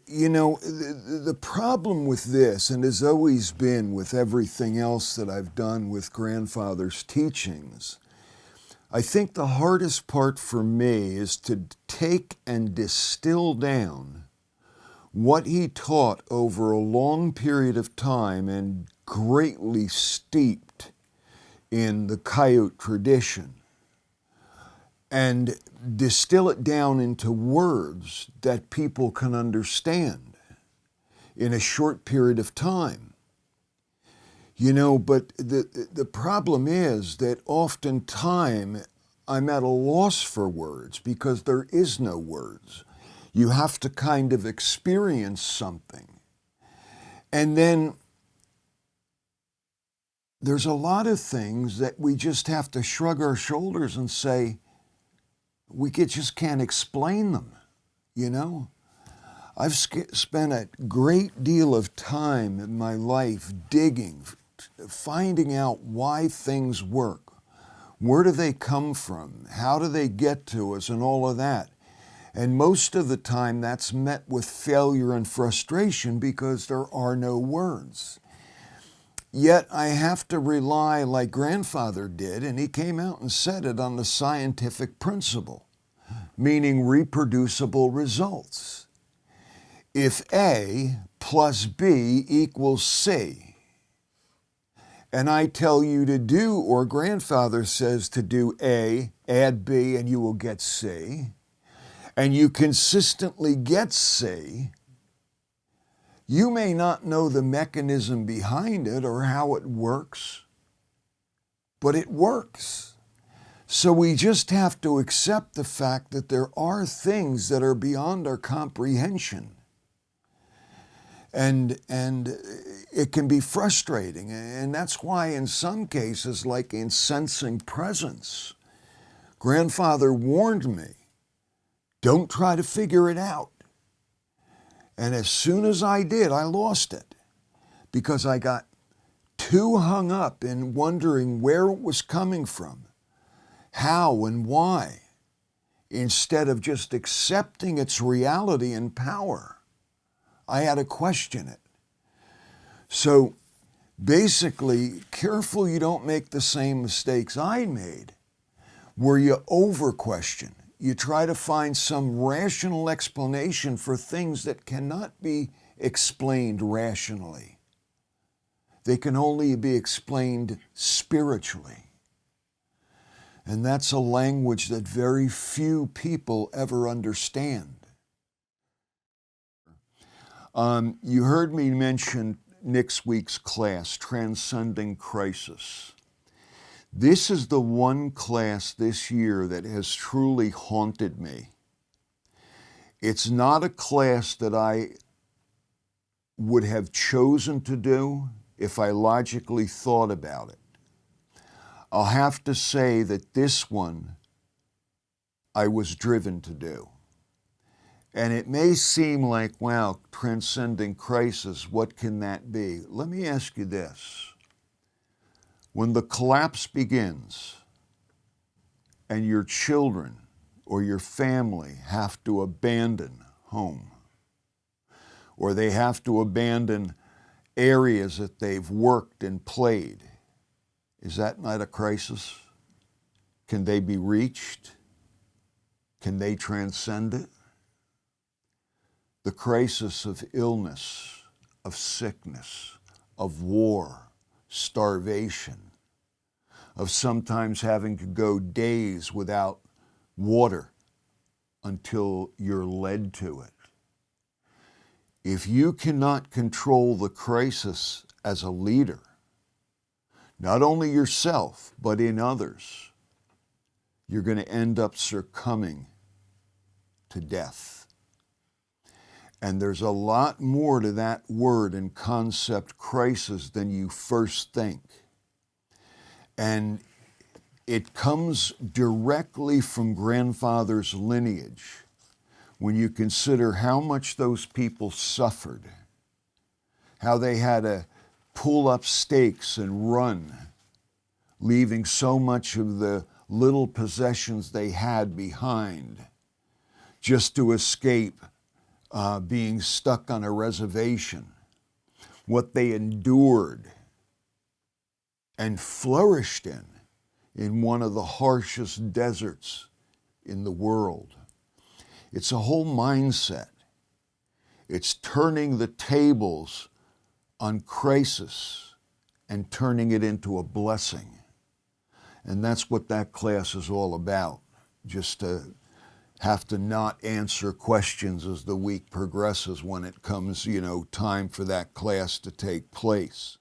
the problem with this, and has always been with everything else that I've done with grandfather's teachings, I think the hardest part for me is to take and distill down what he taught over a long period of time and greatly steeped in the Coyote tradition, and distill it down into words that people can understand in a short period of time. But the problem is that oftentimes I'm at a loss for words because there is no words. You have to kind of experience something. And then there's a lot of things that we just have to shrug our shoulders and say, just can't explain them, I've spent a great deal of time in my life digging, finding out why things work. Where do they come from? How do they get to us and all of that? And most of the time that's met with failure and frustration because there are no words. Yet I have to rely like grandfather did, and he came out and said it, on the scientific principle, meaning reproducible results. If A plus B equals C, and I tell you to do, or grandfather says to do A, add B, and you will get C, and you consistently get C, you may not know the mechanism behind it or how it works, but it works. So we just have to accept the fact that there are things that are beyond our comprehension. And it can be frustrating. And that's why in some cases, like in sensing presence, grandfather warned me, don't try to figure it out. And as soon as I did, I lost it because I got too hung up in wondering where it was coming from, how and why, instead of just accepting its reality and power. I had to question it. So basically, careful you don't make the same mistakes I made, where you over-question. You try to find some rational explanation for things that cannot be explained rationally. They can only be explained spiritually. And that's a language that very few people ever understand. You heard me mention next week's class, Transcending Crisis. This is the one class this year that has truly haunted me. It's not a class that I would have chosen to do if I logically thought about it. I'll have to say that this one I was driven to do. And it may seem like, wow, transcending crisis, what can that be? Let me ask you this. When the collapse begins and your children or your family have to abandon home, or they have to abandon areas that they've worked and played, is that not a crisis? Can they be reached? Can they transcend it? The crisis of illness, of sickness, of war, starvation, of sometimes having to go days without water until you're led to it. If you cannot control the crisis as a leader, not only yourself, but in others, you're going to end up succumbing to death. And there's a lot more to that word and concept, crisis, than you first think. And it comes directly from grandfather's lineage when you consider how much those people suffered, how they had to pull up stakes and run, leaving so much of the little possessions they had behind just to escape being stuck on a reservation, what they endured and flourished in one of the harshest deserts in the world. It's a whole mindset. It's turning the tables on crisis and turning it into a blessing. And that's what that class is all about. Just to have to not answer questions as the week progresses when it comes, time for that class to take place.